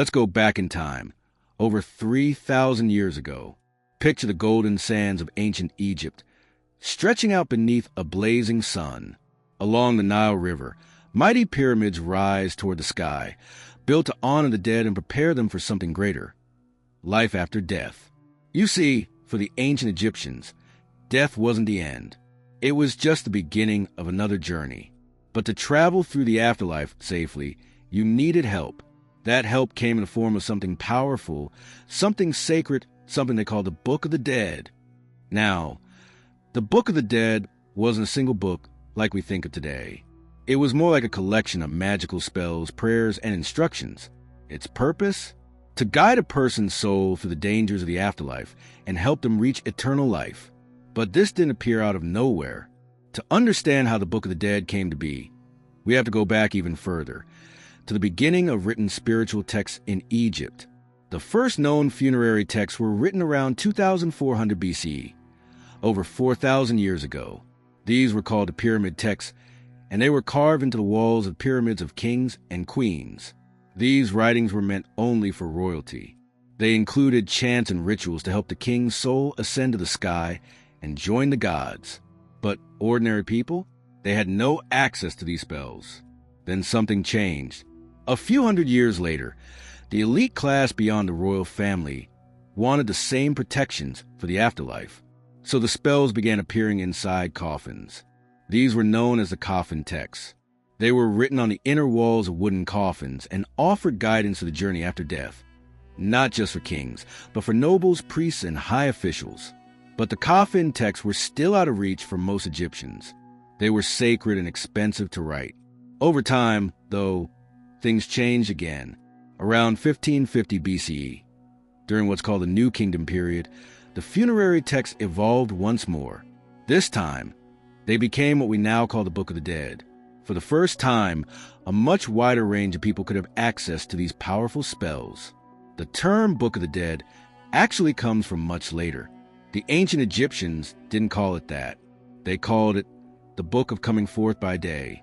Let's go back in time, over 3,000 years ago. Picture the golden sands of ancient Egypt, stretching out beneath a blazing sun. Along the Nile River, mighty pyramids rise toward the sky, built to honor the dead and prepare them for something greater, life after death. You see, for the ancient Egyptians, death wasn't the end. It was just the beginning of another journey. But to travel through the afterlife safely, you needed help. That help came in the form of something powerful, something sacred, something they called the Book of the Dead. Now, the Book of the Dead wasn't a single book like we think of today. It was more like a collection of magical spells, prayers, and instructions. Its purpose? To guide a person's soul through the dangers of the afterlife and help them reach eternal life. But this didn't appear out of nowhere. To understand how the Book of the Dead came to be, we have to go back even further, to the beginning of written spiritual texts in Egypt. The first known funerary texts were written around 2400 BCE, over 4,000 years ago. These were called the pyramid texts, and they were carved into the walls of pyramids of kings and queens. These writings were meant only for royalty. They included chants and rituals to help the king's soul ascend to the sky and join the gods. But ordinary people, they had no access to these spells. Then something changed. A few hundred years later, the elite class beyond the royal family wanted the same protections for the afterlife. So the spells began appearing inside coffins. These were known as the coffin texts. They were written on the inner walls of wooden coffins and offered guidance to the journey after death. Not just for kings, but for nobles, priests, and high officials. But the coffin texts were still out of reach for most Egyptians. They were sacred and expensive to write. Over time, though, things changed again. Around 1550 BCE, during what's called the New Kingdom period, the funerary texts evolved once more. This time, they became what we now call the Book of the Dead. For the first time, a much wider range of people could have access to these powerful spells. The term Book of the Dead actually comes from much later. The ancient Egyptians didn't call it that. They called it the Book of Coming Forth by Day.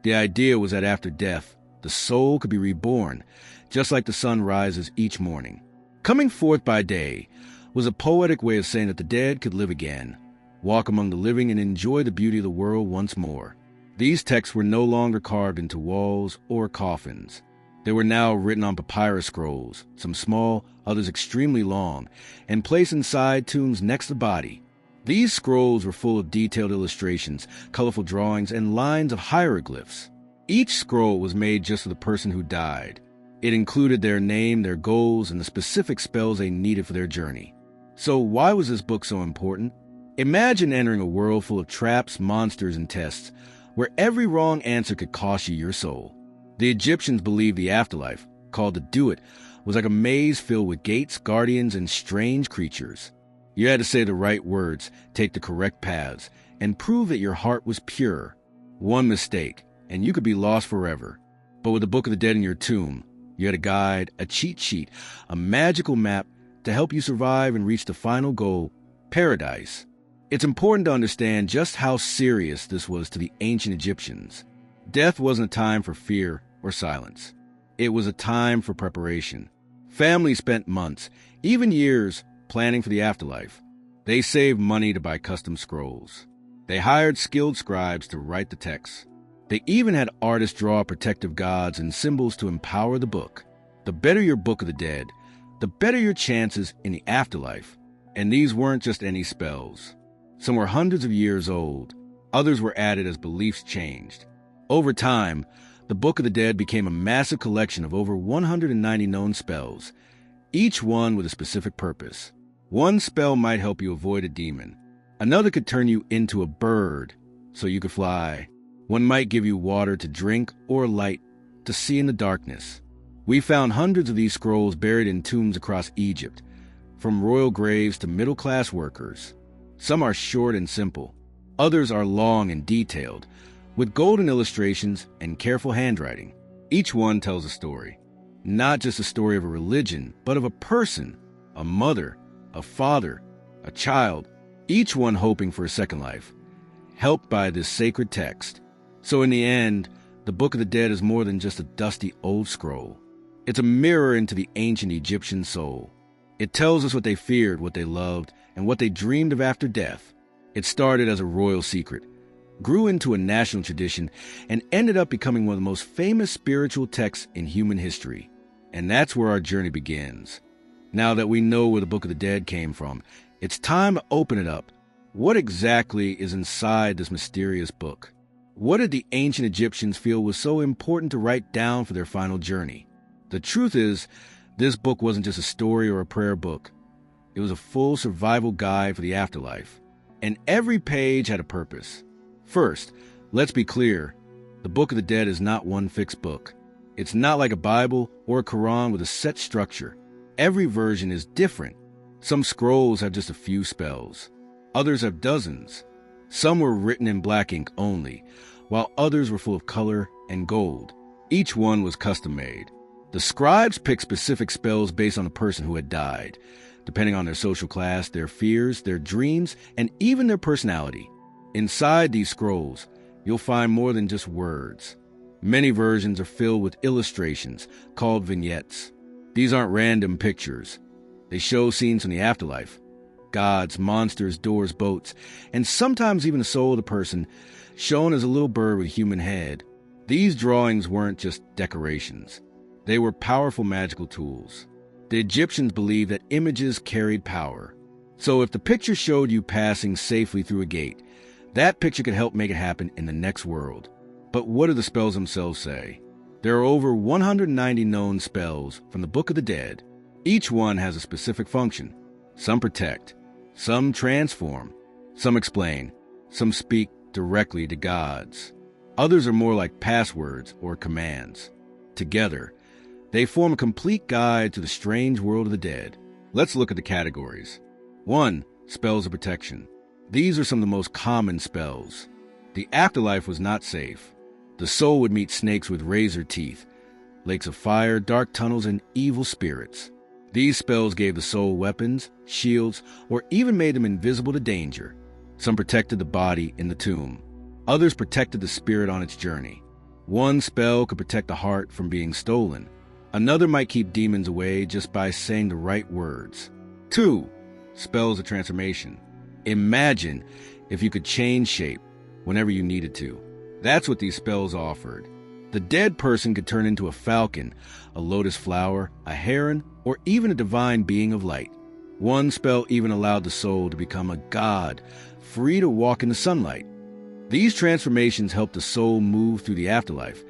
The idea was that after death, the soul could be reborn, just like the sun rises each morning. Coming forth by day was a poetic way of saying that the dead could live again, walk among the living, and enjoy the beauty of the world once more. These texts were no longer carved into walls or coffins. They were now written on papyrus scrolls, some small, others extremely long, and placed inside tombs next to the body. These scrolls were full of detailed illustrations, colorful drawings, and lines of hieroglyphs. Each scroll was made just for the person who died. It included their name, their goals, and the specific spells they needed for their journey. So why was this book so important? Imagine entering a world full of traps, monsters, and tests, where every wrong answer could cost you your soul. The Egyptians believed the afterlife, called the Do-It, was like a maze filled with gates, guardians, and strange creatures. You had to say the right words, take the correct paths, and prove that your heart was pure. One mistake, and you could be lost forever. But with the Book of the Dead in your tomb, you had a guide, a cheat sheet, a magical map to help you survive and reach the final goal, paradise. It's important to understand just how serious this was to the ancient Egyptians. Death wasn't a time for fear or silence. It was a time for preparation. Families spent months, even years, planning for the afterlife. They saved money to buy custom scrolls. They hired skilled scribes to write the texts. They even had artists draw protective gods and symbols to empower the book. The better your Book of the Dead, the better your chances in the afterlife. And these weren't just any spells. Some were hundreds of years old. Others were added as beliefs changed. Over time, the Book of the Dead became a massive collection of over 190 known spells, each one with a specific purpose. One spell might help you avoid a demon. Another could turn you into a bird so you could fly. One might give you water to drink or light to see in the darkness. We found hundreds of these scrolls buried in tombs across Egypt, from royal graves to middle-class workers. Some are short and simple. Others are long and detailed, with golden illustrations and careful handwriting. Each one tells a story. Not just a story of a religion, but of a person, a mother, a father, a child, each one hoping for a second life, helped by this sacred text. So in the end, the Book of the Dead is more than just a dusty old scroll. It's a mirror into the ancient Egyptian soul. It tells us what they feared, what they loved, and what they dreamed of after death. It started as a royal secret, grew into a national tradition, and ended up becoming one of the most famous spiritual texts in human history. And that's where our journey begins. Now that we know where the Book of the Dead came from, it's time to open it up. What exactly is inside this mysterious book? What did the ancient Egyptians feel was so important to write down for their final journey? The truth is, this book wasn't just a story or a prayer book. It was a full survival guide for the afterlife. And every page had a purpose. First, let's be clear, the Book of the Dead is not one fixed book. It's not like a Bible or a Quran with a set structure. Every version is different. Some scrolls have just a few spells. Others have dozens. Some were written in black ink only, while others were full of color and gold. Each one was custom-made. The scribes picked specific spells based on the person who had died, depending on their social class, their fears, their dreams, and even their personality. Inside these scrolls, you'll find more than just words. Many versions are filled with illustrations called vignettes. These aren't random pictures. They show scenes from the afterlife. Gods, monsters, doors, boats, and sometimes even the soul of the person, shown as a little bird with a human head. These drawings weren't just decorations. They were powerful magical tools. The Egyptians believed that images carried power. So if the picture showed you passing safely through a gate, that picture could help make it happen in the next world. But what do the spells themselves say? There are over 190 known spells from the Book of the Dead. Each one has a specific function. Some protect, some transform, some explain, some speak directly to gods. Others are more like passwords or commands. Together, they form a complete guide to the strange world of the dead. Let's look at the categories. 1. Spells of protection. These are some of the most common spells. The afterlife was not safe. The soul would meet snakes with razor teeth, lakes of fire, dark tunnels, and evil spirits. These spells gave the soul weapons, shields, or even made them invisible to danger. Some protected the body in the tomb. Others protected the spirit on its journey. One spell could protect the heart from being stolen. Another might keep demons away just by saying the right words. 2. Spells of transformation. Imagine if you could change shape whenever you needed to. That's what these spells offered. The dead person could turn into a falcon, a lotus flower, a heron, or even a divine being of light. One spell even allowed the soul to become a god, free to walk in the sunlight. These transformations helped the soul move through the afterlife,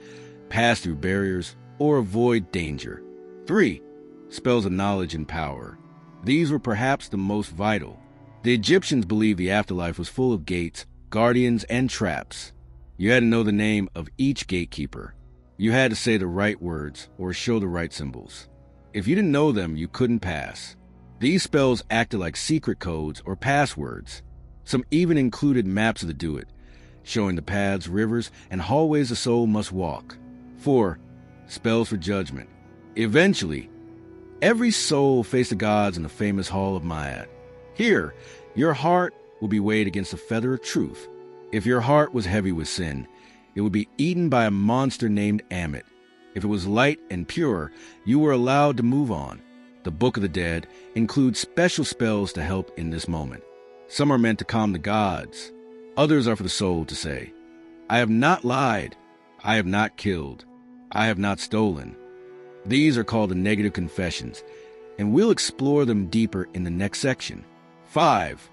pass through barriers, or avoid danger. 3. Spells of knowledge and power. These were perhaps the most vital. The Egyptians believed the afterlife was full of gates, guardians, and traps. You had to know the name of each gatekeeper. You had to say the right words or show the right symbols. If you didn't know them, you couldn't pass. These spells acted like secret codes or passwords. Some even included maps of the Do-It, showing the paths, rivers, and hallways the soul must walk. 4. Spells for judgment. Eventually, every soul faced the gods in the famous Hall of Ma'at. Here, your heart will be weighed against a feather of truth. If your heart was heavy with sin, it would be eaten by a monster named Amit. If it was light and pure, you were allowed to move on. The Book of the Dead includes special spells to help in this moment. Some are meant to calm the gods. Others are for the soul to say, I have not lied. I have not killed. I have not stolen. These are called the negative confessions, and we'll explore them deeper in the next section. 5.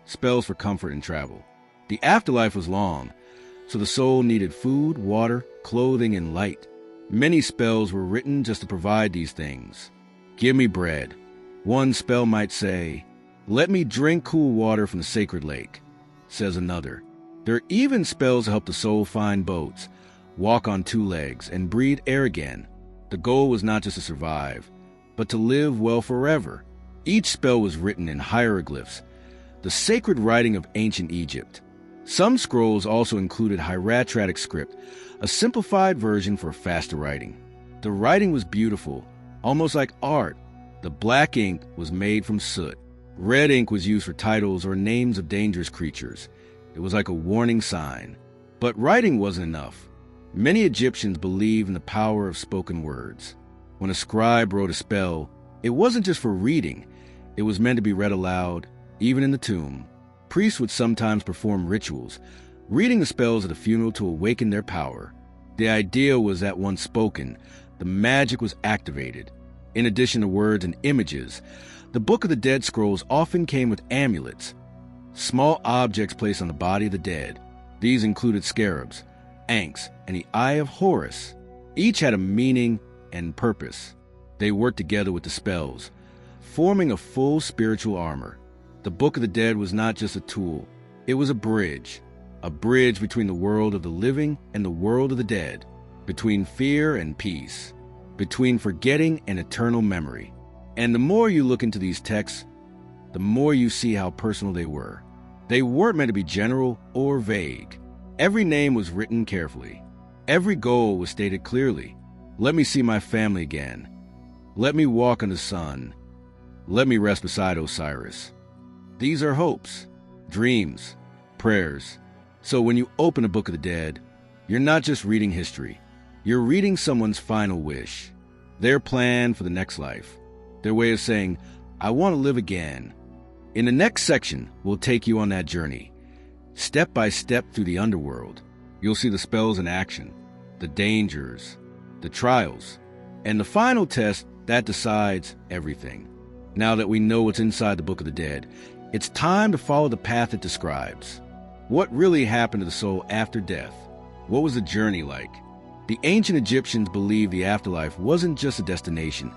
Spells for comfort and travel. The afterlife was long, so the soul needed food, water, clothing, and light. Many spells were written just to provide these things. Give me bread. One spell might say, let me drink cool water from the sacred lake, says another. There are even spells to help the soul find boats, walk on 2 legs, and breathe air again. The goal was not just to survive, but to live well forever. Each spell was written in hieroglyphs, the sacred writing of ancient Egypt. Some scrolls also included hieratic script, a simplified version for faster writing. The writing was beautiful, almost like art. The black ink was made from soot. Red ink was used for titles or names of dangerous creatures. It was like a warning sign. But writing wasn't enough. Many Egyptians believed in the power of spoken words. When a scribe wrote a spell, it wasn't just for reading. It was meant to be read aloud, even in the tomb. Priests would sometimes perform rituals, reading the spells at a funeral to awaken their power. The idea was that once spoken, the magic was activated. In addition to words and images, the Book of the Dead scrolls often came with amulets, small objects placed on the body of the dead. These included scarabs, ankhs, and the Eye of Horus. Each had a meaning and purpose. They worked together with the spells, forming a full spiritual armor. The Book of the Dead was not just a tool, it was a bridge between the world of the living and the world of the dead, between fear and peace, between forgetting and eternal memory. And the more you look into these texts, the more you see how personal they were. They weren't meant to be general or vague. Every name was written carefully. Every goal was stated clearly. Let me see my family again. Let me walk in the sun. Let me rest beside Osiris. These are hopes, dreams, prayers. So when you open a Book of the Dead, you're not just reading history. You're reading someone's final wish, their plan for the next life, their way of saying, I want to live again. In the next section, we'll take you on that journey, step by step through the underworld. You'll see the spells in action, the dangers, the trials, and the final test that decides everything. Now that we know what's inside the Book of the Dead, it's time to follow the path it describes. What really happened to the soul after death? What was the journey like? The ancient Egyptians believed the afterlife wasn't just a destination,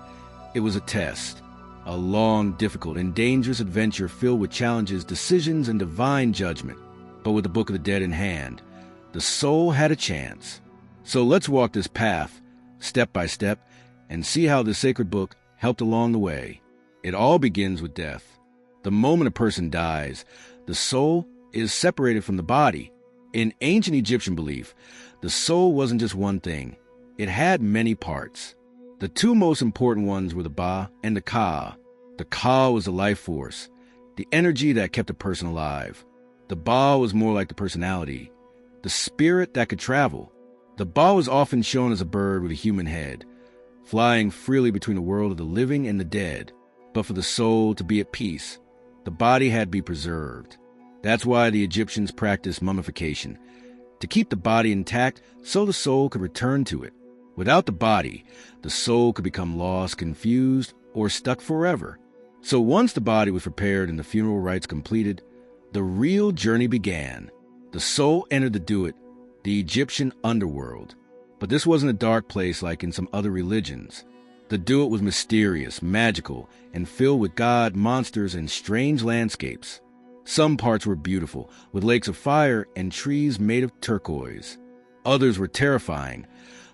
it was a test. A long, difficult, and dangerous adventure filled with challenges, decisions, and divine judgment. But with the Book of the Dead in hand, the soul had a chance. So let's walk this path, step by step, and see how the sacred book helped along the way. It all begins with death. The moment a person dies, the soul is separated from the body. In ancient Egyptian belief, the soul wasn't just one thing. It had many parts. The two most important ones were the Ba and the Ka. The Ka was the life force, the energy that kept a person alive. The Ba was more like the personality, the spirit that could travel. The Ba was often shown as a bird with a human head, flying freely between the world of the living and the dead. But for the soul to be at peace, the body had to be preserved. That's why the Egyptians practiced mummification, to keep the body intact so the soul could return to it. Without the body, the soul could become lost, confused, or stuck forever. So once the body was prepared and the funeral rites completed, the real journey began. The soul entered the Duat, the Egyptian underworld. But this wasn't a dark place like in some other religions. The Duat was mysterious, magical, and filled with god, monsters, and strange landscapes. Some parts were beautiful, with lakes of fire and trees made of turquoise. Others were terrifying,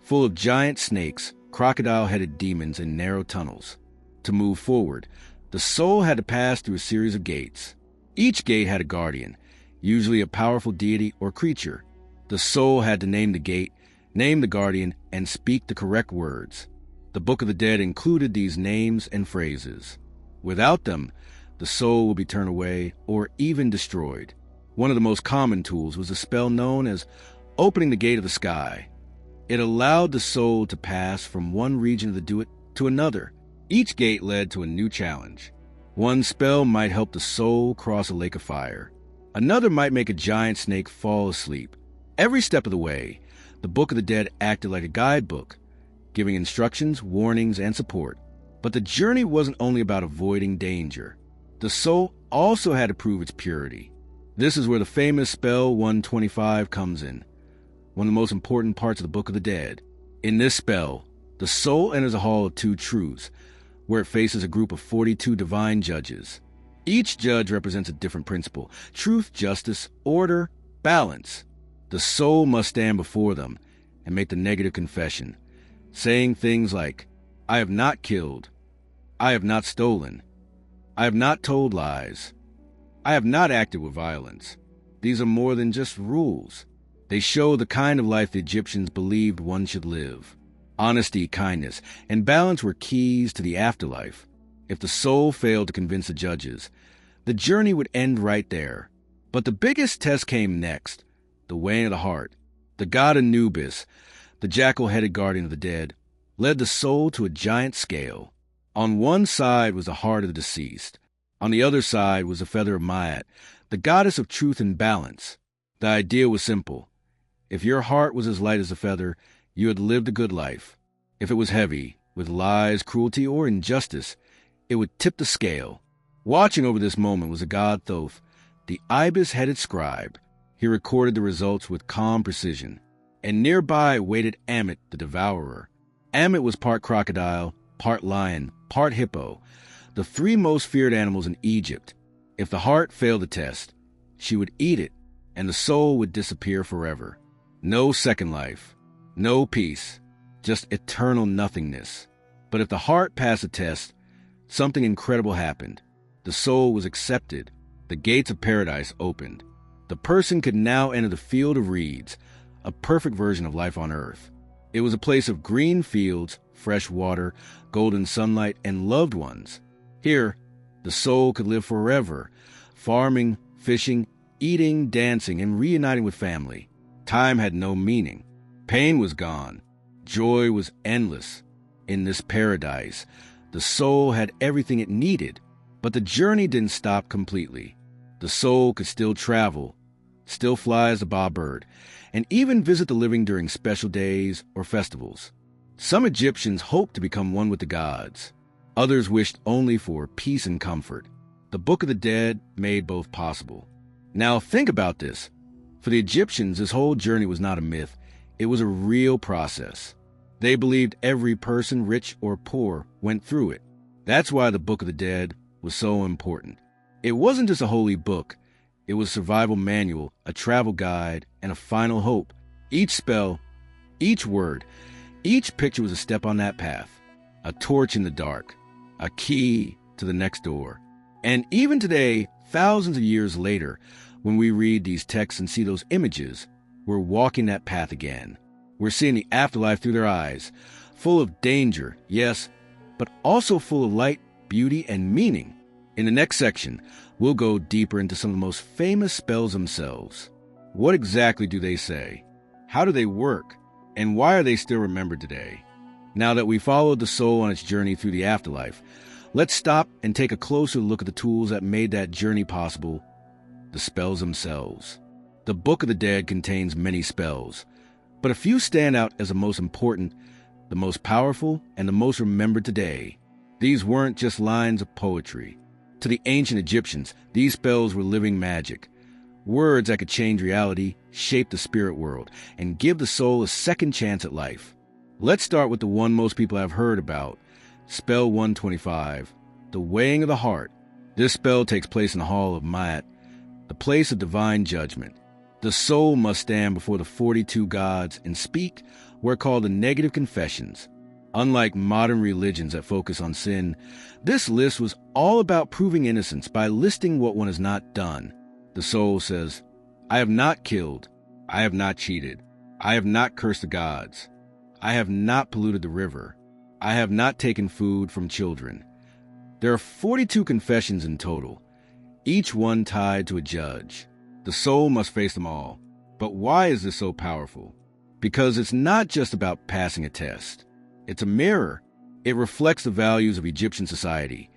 full of giant snakes, crocodile-headed demons, and narrow tunnels. To move forward, the soul had to pass through a series of gates. Each gate had a guardian, usually a powerful deity or creature. The soul had to name the gate, name the guardian, and speak the correct words. The Book of the Dead included these names and phrases. Without them, the soul would be turned away or even destroyed. One of the most common tools was a spell known as opening the gate of the sky. It allowed the soul to pass from one region of the Duat to another. Each gate led to a new challenge. One spell might help the soul cross a lake of fire. Another might make a giant snake fall asleep. Every step of the way, the Book of the Dead acted like a guidebook, giving instructions, warnings, and support. But the journey wasn't only about avoiding danger. The soul also had to prove its purity. This is where the famous spell 125 comes in, one of the most important parts of the Book of the Dead. In this spell, the soul enters a hall of two truths, where it faces a group of 42 divine judges. Each judge represents a different principle: truth, justice, order, balance. The soul must stand before them and make the negative confession, saying things like, I have not killed, I have not stolen, I have not told lies, I have not acted with violence. These are more than just rules. They show the kind of life the Egyptians believed one should live. Honesty, kindness, and balance were keys to the afterlife. If the soul failed to convince the judges, the journey would end right there. But the biggest test came next: the weighing of the heart. The god Anubis, the jackal-headed guardian of the dead, led the soul to a giant scale. On one side was the heart of the deceased. On the other side was the feather of Ma'at, the goddess of truth and balance. The idea was simple. If your heart was as light as a feather, you had lived a good life. If it was heavy, with lies, cruelty, or injustice, it would tip the scale. Watching over this moment was a god Thoth, the ibis-headed scribe. He recorded the results with calm precision. And nearby waited Ammit, the devourer. Ammit was part crocodile, part lion, part hippo, the three most feared animals in Egypt. If the heart failed the test, she would eat it, and the soul would disappear forever. No second life, no peace, just eternal nothingness. But if the heart passed the test, something incredible happened. The soul was accepted. The gates of paradise opened. The person could now enter the field of reeds, a perfect version of life on earth. It was a place of green fields, fresh water, golden sunlight, and loved ones. Here, the soul could live forever, farming, fishing, eating, dancing, and reuniting with family. Time had no meaning. Pain was gone. Joy was endless. In this paradise, the soul had everything it needed, but the journey didn't stop completely. The soul could still travel, still fly as a bobbird, and even visit the living during special days or festivals. Some Egyptians hoped to become one with the gods. Others wished only for peace and comfort. The Book of the Dead made both possible. Now think about this. For the Egyptians, this whole journey was not a myth. It was a real process. They believed every person, rich or poor, went through it. That's why the Book of the Dead was so important. It wasn't just a holy book. It was a survival manual, a travel guide, and a final hope. Each spell, each word, each picture was a step on that path, a torch in the dark, a key to the next door. And even today, thousands of years later, when we read these texts and see those images, we're walking that path again. We're seeing the afterlife through their eyes, full of danger, yes, but also full of light, beauty, and meaning. In the next section, we'll go deeper into some of the most famous spells themselves. What exactly do they say? How do they work? And why are they still remembered today? Now that we followed the soul on its journey through the afterlife, let's stop and take a closer look at the tools that made that journey possible, the spells themselves. The Book of the Dead contains many spells, but a few stand out as the most important, the most powerful, and the most remembered today. These weren't just lines of poetry. To the ancient Egyptians, these spells were living magic. Words that could change reality, shape the spirit world, and give the soul a second chance at life. Let's start with the one most people have heard about, Spell 125, the weighing of the heart. This spell takes place in the Hall of Ma'at, the place of divine judgment. The soul must stand before the 42 gods and speak what are called the negative confessions. Unlike modern religions that focus on sin, this list was all about proving innocence by listing what one has not done. The soul says, I have not killed, I have not cheated, I have not cursed the gods, I have not polluted the river, I have not taken food from children. There are 42 confessions in total, each one tied to a judge. The soul must face them all. But why is this so powerful? Because it's not just about passing a test. It's a mirror. It reflects the values of Egyptian society: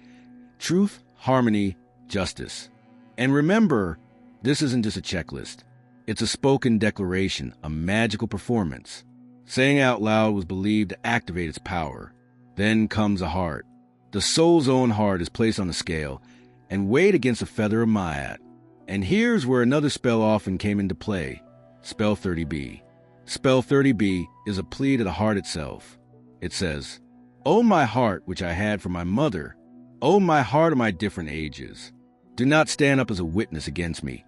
truth, harmony, justice. And remember, this isn't just a checklist. It's a spoken declaration, a magical performance. Saying out loud was believed to activate its power. Then comes the heart. The soul's own heart is placed on the scale and weighed against a feather of Ma'at. And here's where another spell often came into play, Spell 30b. Spell 30b is a plea to the heart itself. It says, O my heart, which I had from my mother, O my heart of my different ages, do not stand up as a witness against me.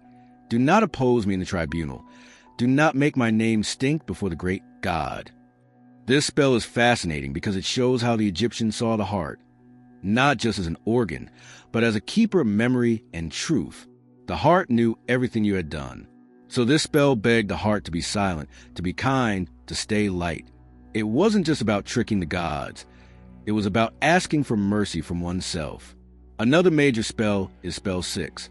Do not oppose me in the tribunal. Do not make my name stink before the great God. This spell is fascinating because it shows how the Egyptians saw the heart, not just as an organ, but as a keeper of memory and truth. The heart knew everything you had done. So this spell begged the heart to be silent, to be kind, to stay light. It wasn't just about tricking the gods. It was about asking for mercy from oneself. Another major spell is Spell 6,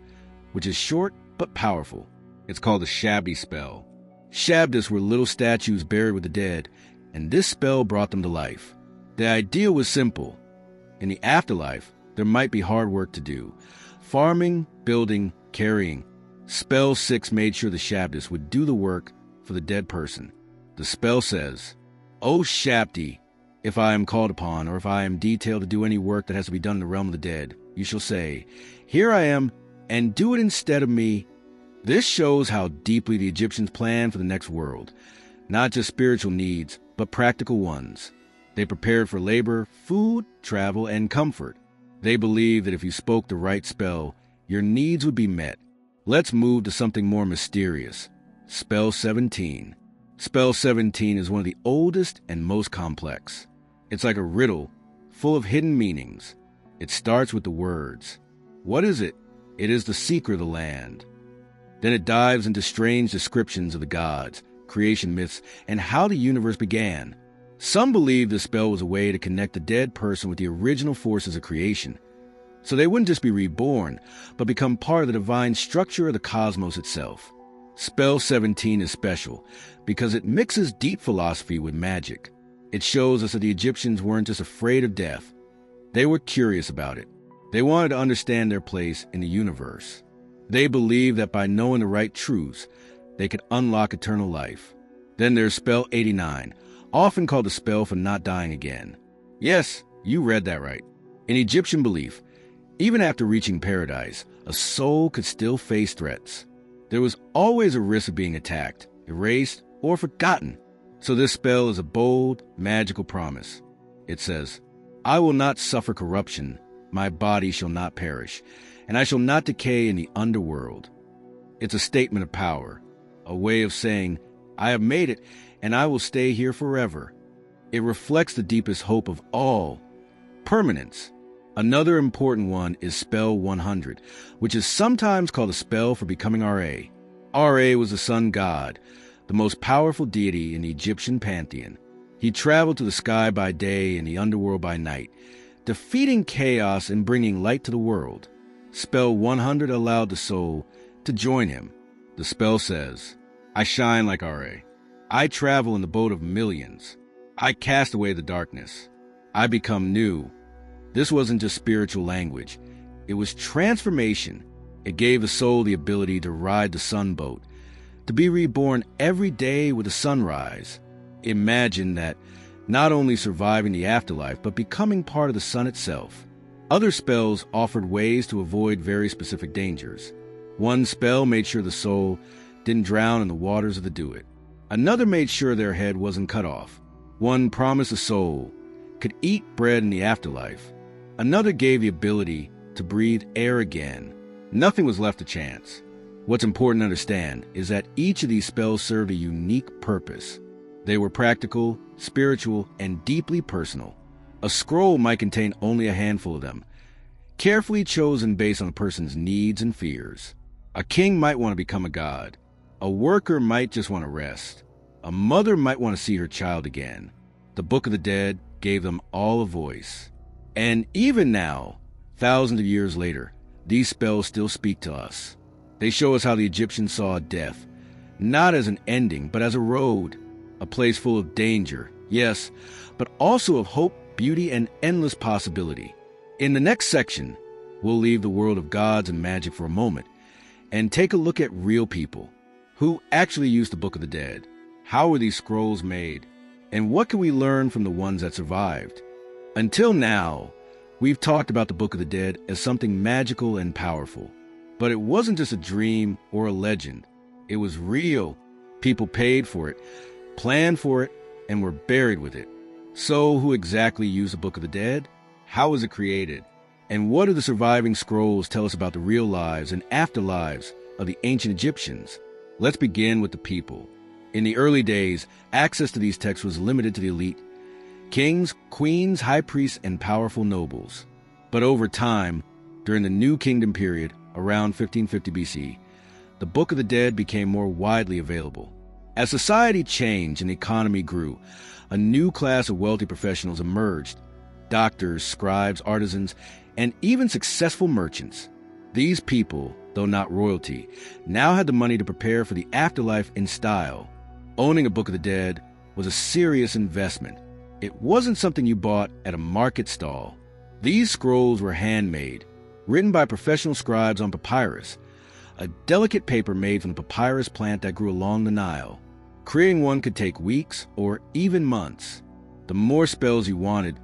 which is short but powerful. It's called the Shabdi spell. Shabdis were little statues buried with the dead, and this spell brought them to life. The idea was simple. In the afterlife, there might be hard work to do. Farming, building, carrying. Spell 6 made sure the Shabdas would do the work for the dead person. The spell says, "O Shabdi, if I am called upon, or if I am detailed to do any work that has to be done in the realm of the dead, you shall say, 'Here I am, and do it instead of me.'" This shows how deeply the Egyptians planned for the next world. Not just spiritual needs, but practical ones. They prepared for labor, food, travel, and comfort. They believed that if you spoke the right spell, your needs would be met. Let's move to something more mysterious. Spell 17. Spell 17 is one of the oldest and most complex. It's like a riddle, full of hidden meanings. It starts with the words. What is it? It is the secret of the land. Then it dives into strange descriptions of the gods, creation myths, and how the universe began. Some believe the spell was a way to connect the dead person with the original forces of creation, so they wouldn't just be reborn, but become part of the divine structure of the cosmos itself. Spell 17 is special because it mixes deep philosophy with magic. It shows us that the Egyptians weren't just afraid of death. They were curious about it. They wanted to understand their place in the universe. They believed that by knowing the right truths, they could unlock eternal life. Then there's Spell 89, often called the spell for not dying again. Yes, you read that right. In Egyptian belief, even after reaching paradise, a soul could still face threats. There was always a risk of being attacked, erased, or forgotten. So this spell is a bold, magical promise. It says, "I will not suffer corruption, my body shall not perish, and I shall not decay in the underworld." It's a statement of power, a way of saying, I have made it, and I will stay here forever. It reflects the deepest hope of all, permanence. Another important one is Spell 100, which is sometimes called a spell for becoming Ra. Ra was the sun god, the most powerful deity in the Egyptian pantheon. He traveled to the sky by day and the underworld by night, defeating chaos and bringing light to the world. Spell 100 allowed the soul to join him. The spell says, "I shine like Ra. I travel in the boat of millions. I cast away the darkness. I become new." This wasn't just spiritual language. It was transformation. It gave the soul the ability to ride the sun boat, to be reborn every day with the sunrise. Imagine that, not only surviving the afterlife, but becoming part of the sun itself. Other spells offered ways to avoid very specific dangers. One spell made sure the soul didn't drown in the waters of the Duat. Another made sure their head wasn't cut off. One promised the soul could eat bread in the afterlife. Another gave the ability to breathe air again. Nothing was left to chance. What's important to understand is that each of these spells served a unique purpose. They were practical, spiritual, and deeply personal. A scroll might contain only a handful of them, carefully chosen based on a person's needs and fears. A king might want to become a god. A worker might just want to rest. A mother might want to see her child again. The Book of the Dead gave them all a voice. And even now, thousands of years later, these spells still speak to us. They show us how the Egyptians saw death, not as an ending, but as a road, a place full of danger, yes, but also of hope, beauty, and endless possibility. In the next section, we'll leave the world of gods and magic for a moment and take a look at real people who actually used the Book of the Dead. How were these scrolls made? And what can we learn from the ones that survived? Until now, we've talked about the Book of the Dead as something magical and powerful. But it wasn't just a dream or a legend. It was real. People paid for it, planned for it, and were buried with it. So who exactly used the Book of the Dead? How was it created? And what do the surviving scrolls tell us about the real lives and afterlives of the ancient Egyptians? Let's begin with the people. In the early days, access to these texts was limited to the elite: kings, queens, high priests, and powerful nobles. But over time, during the New Kingdom period, around 1550 BC, the Book of the Dead became more widely available. As society changed and the economy grew, a new class of wealthy professionals emerged: doctors, scribes, artisans, and even successful merchants. These people, though not royalty, now had the money to prepare for the afterlife in style. Owning a Book of the Dead was a serious investment. It wasn't something you bought at a market stall. These scrolls were handmade, written by professional scribes on papyrus, a delicate paper made from the papyrus plant that grew along the Nile. Creating one could take weeks or even months. The more spells you wanted,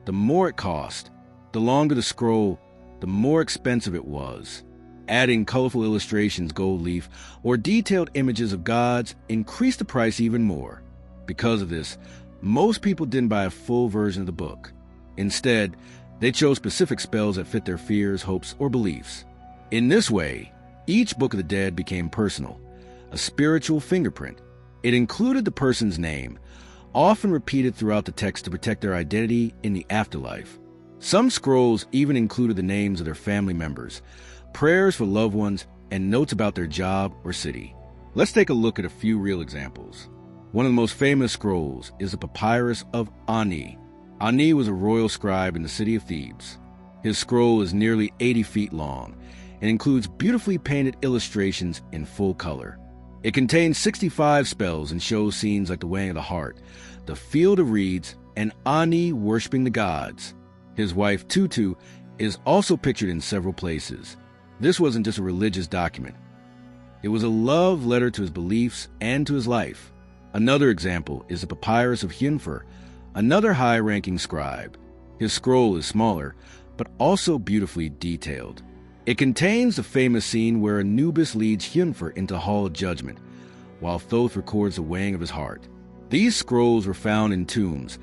the more it cost. The longer the scroll, the more expensive it was. Adding colorful illustrations, gold leaf, or detailed images of gods increased the price even more. Because of this, most people didn't buy a full version of the book. Instead, they chose specific spells that fit their fears, hopes, or beliefs. In this way, each Book of the Dead became personal, a spiritual fingerprint. It included the person's name, often repeated throughout the text to protect their identity in the afterlife. Some scrolls even included the names of their family members, prayers for loved ones, and notes about their job or city. Let's take a look at a few real examples. One of the most famous scrolls is the Papyrus of Ani. Ani was a royal scribe in the city of Thebes. His scroll is nearly 80 feet long and includes beautifully painted illustrations in full color. It contains 65 spells and shows scenes like the weighing of the heart, the field of reeds, and Ani worshiping the gods. His wife Tutu is also pictured in several places. This wasn't just a religious document. It was a love letter to his beliefs and to his life. Another example is the Papyrus of Hunfer, another high-ranking scribe. His scroll is smaller, but also beautifully detailed. It contains the famous scene where Anubis leads Hunfer into the Hall of Judgment, while Thoth records the weighing of his heart. These scrolls were found in tombs,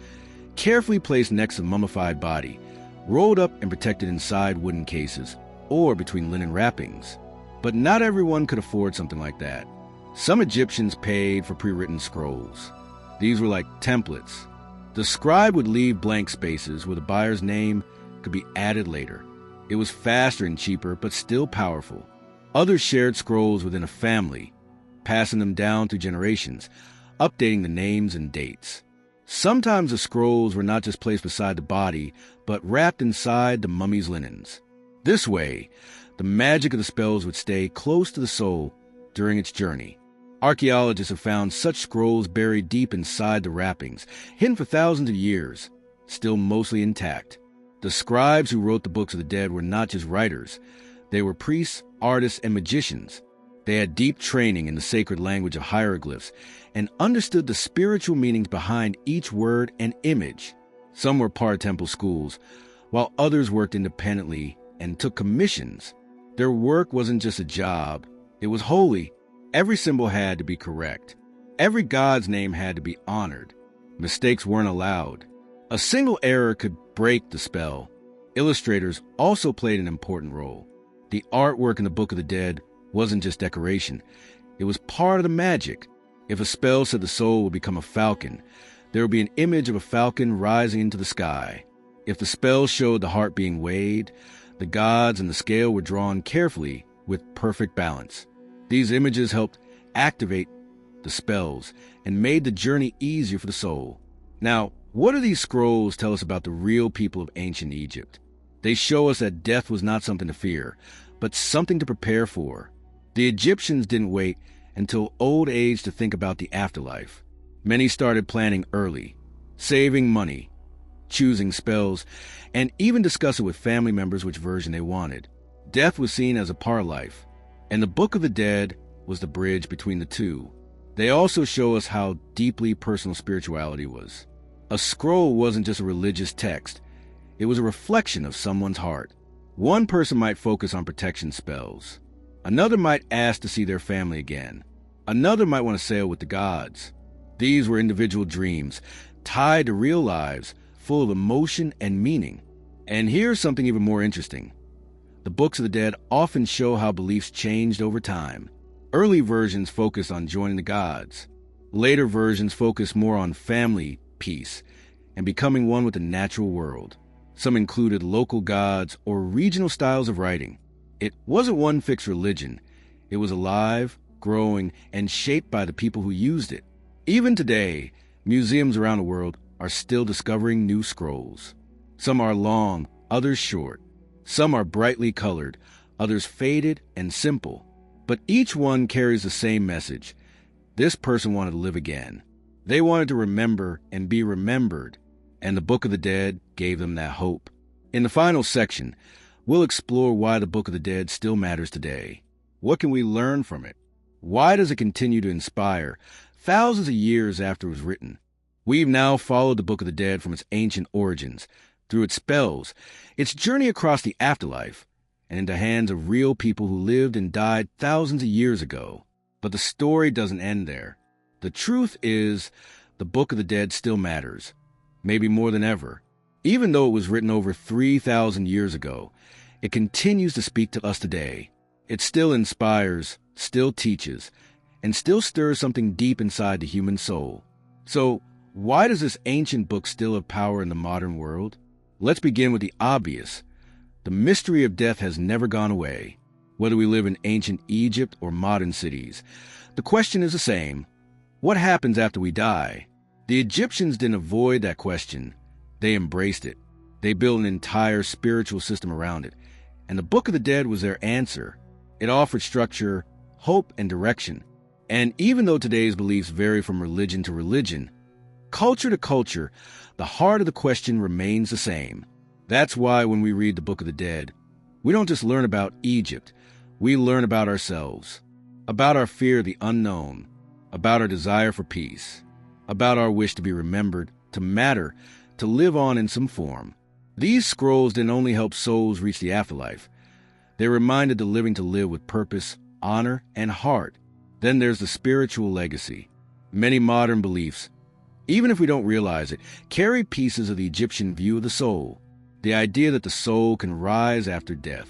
carefully placed next to the mummified body, rolled up and protected inside wooden cases, or between linen wrappings. But not everyone could afford something like that. Some Egyptians paid for pre-written scrolls. These were like templates. The scribe would leave blank spaces where the buyer's name could be added later. It was faster and cheaper, but still powerful. Others shared scrolls within a family, passing them down through generations, updating the names and dates. Sometimes the scrolls were not just placed beside the body, but wrapped inside the mummy's linens. This way, the magic of the spells would stay close to the soul during its journey. Archaeologists have found such scrolls buried deep inside the wrappings, hidden for thousands of years, still mostly intact. The scribes who wrote the books of the dead were not just writers. They were priests, artists, and magicians. They had deep training in the sacred language of hieroglyphs and understood the spiritual meanings behind each word and image. Some were part of temple schools, while others worked independently and took commissions. Their work wasn't just a job. It was holy. Every symbol had to be correct. Every god's name had to be honored. Mistakes weren't allowed. A single error could break the spell. Illustrators also played an important role. The artwork in the Book of the Dead wasn't just decoration. It was part of the magic. If a spell said the soul would become a falcon, there would be an image of a falcon rising into the sky. If the spell showed the heart being weighed, the gods and the scale were drawn carefully with perfect balance. These images helped activate the spells and made the journey easier for the soul. Now, what do these scrolls tell us about the real people of ancient Egypt? They show us that death was not something to fear, but something to prepare for. The Egyptians didn't wait until old age to think about the afterlife. Many started planning early, saving money, choosing spells, and even discussing with family members which version they wanted. Death was seen as a part of life, and the Book of the Dead was the bridge between the two. They also show us how deeply personal spirituality was. A scroll wasn't just a religious text. It was a reflection of someone's heart. One person might focus on protection spells. Another might ask to see their family again. Another might want to sail with the gods. These were individual dreams, tied to real lives, full of emotion and meaning. And here's something even more interesting. The books of the dead often show how beliefs changed over time. Early versions focused on joining the gods. Later versions focused more on family, peace, and becoming one with the natural world. Some included local gods or regional styles of writing. It wasn't one fixed religion. It was alive, growing, and shaped by the people who used it. Even today, museums around the world are still discovering new scrolls. Some are long, others short. Some are brightly colored, others faded and simple. But each one carries the same message. This person wanted to live again. They wanted to remember and be remembered. and the Book of the Dead gave them that hope. In the final section, we'll explore why the Book of the Dead still matters today. What can we learn from it? Why does it continue to inspire thousands of years after it was written? We've now followed the Book of the Dead from its ancient origins, through its spells, its journey across the afterlife, and into hands of real people who lived and died thousands of years ago. But the story doesn't end there. The truth is, the Book of the Dead still matters, maybe more than ever. Even though it was written over 3,000 years ago, it continues to speak to us today. It still inspires, still teaches, and still stirs something deep inside the human soul. So, why does this ancient book still have power in the modern world? Let's begin with the obvious. The mystery of death has never gone away. Whether we live in ancient Egypt or modern cities, the question is the same. What happens after we die? The Egyptians didn't avoid that question. They embraced it. They built an entire spiritual system around it. And the Book of the Dead was their answer. It offered structure, hope, and direction. And even though today's beliefs vary from religion to religion, culture to culture, the heart of the question remains the same. That's why when we read the Book of the Dead, we don't just learn about Egypt, we learn about ourselves, about our fear of the unknown, about our desire for peace, about our wish to be remembered, to matter, to live on in some form. These scrolls didn't only help souls reach the afterlife, they reminded the living to live with purpose, honor, and heart. Then there's the spiritual legacy. Many modern beliefs, even if we don't realize it, carry pieces of the Egyptian view of the soul. The idea that the soul can rise after death,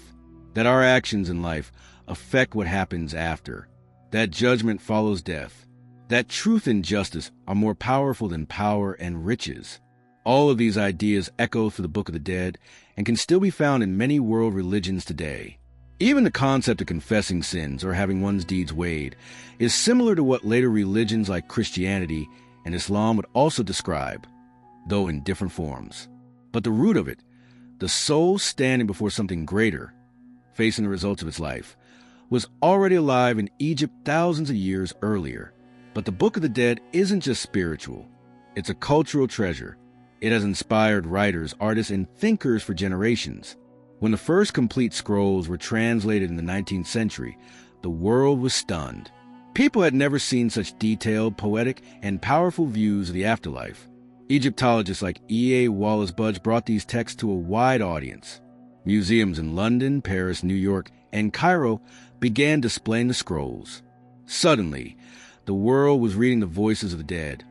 that our actions in life affect what happens after, that judgment follows death, that truth and justice are more powerful than power and riches. All of these ideas echo through the Book of the Dead and can still be found in many world religions today. Even the concept of confessing sins or having one's deeds weighed is similar to what later religions like Christianity and Islam would also describe, though in different forms. But the root of it, the soul standing before something greater, facing the results of its life, was already alive in Egypt thousands of years earlier. But the Book of the Dead isn't just spiritual. It's a cultural treasure. It has inspired writers, artists, and thinkers for generations. When the first complete scrolls were translated in the 19th century, the world was stunned. People had never seen such detailed, poetic, and powerful views of the afterlife. Egyptologists like E.A. Wallace Budge brought these texts to a wide audience. Museums in London, Paris, New York, and Cairo began displaying the scrolls. Suddenly, the world was reading the voices of the dead,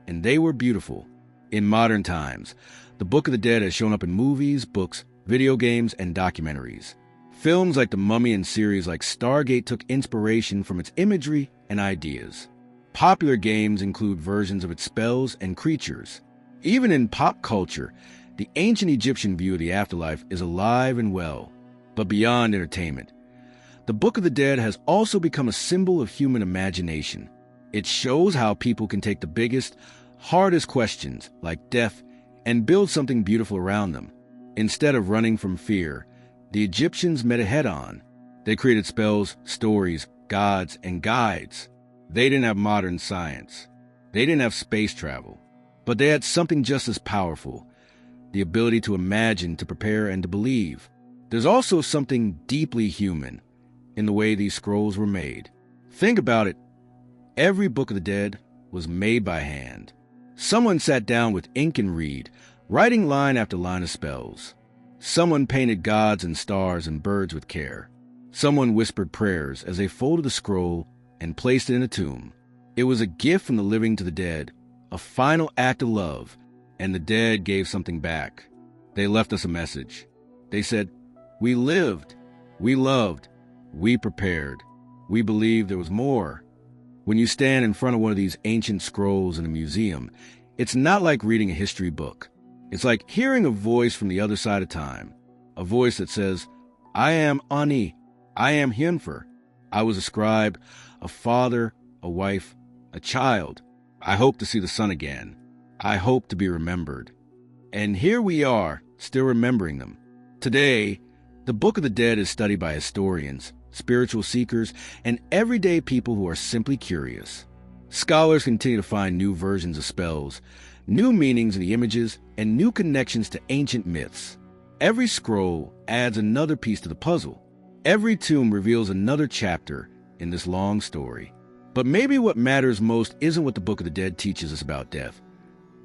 and they were beautiful. In modern times, the Book of the Dead has shown up in movies, books, video games, and documentaries. Films like The Mummy and series like Stargate took inspiration from its imagery and ideas. Popular games include versions of its spells and creatures. Even in pop culture, the ancient Egyptian view of the afterlife is alive and well. But beyond entertainment, the Book of the Dead has also become a symbol of human imagination. It shows how people can take the biggest, hardest questions, like death, and build something beautiful around them. Instead of running from fear, the Egyptians met it head-on. They created spells, stories, gods, and guides. They didn't have modern science. They didn't have space travel. But they had something just as powerful, the ability to imagine, to prepare, and to believe. There's also something deeply human in the way these scrolls were made. Think about it. Every Book of the Dead was made by hand. Someone sat down with ink and reed, writing line after line of spells. Someone painted gods and stars and birds with care. Someone whispered prayers as they folded the scroll and placed it in a tomb. It was a gift from the living to the dead, a final act of love, and the dead gave something back. They left us a message. They said, "We lived, we loved, we prepared, we believed there was more." When you stand in front of one of these ancient scrolls in a museum, it's not like reading a history book. It's like hearing a voice from the other side of time, a voice that says, "I am Ani, I am Hyunfer. I was a scribe, a father, a wife, a child. I hope to see the sun again. I hope to be remembered." And here we are, still remembering them. Today, the Book of the Dead is studied by historians, spiritual seekers, and everyday people who are simply curious. Scholars continue to find new versions of spells, new meanings in the images, and new connections to ancient myths. Every scroll adds another piece to the puzzle. Every tomb reveals another chapter in this long story. But maybe what matters most isn't what the Book of the Dead teaches us about death,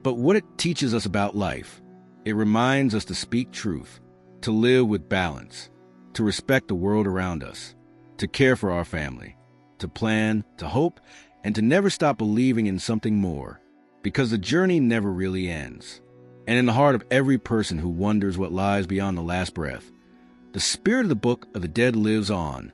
but what it teaches us about life. It reminds us to speak truth, to live with balance, to respect the world around us, to care for our family, to plan, to hope, and to never stop believing in something more, because the journey never really ends. And in the heart of every person who wonders what lies beyond the last breath, the spirit of the Book of the Dead lives on,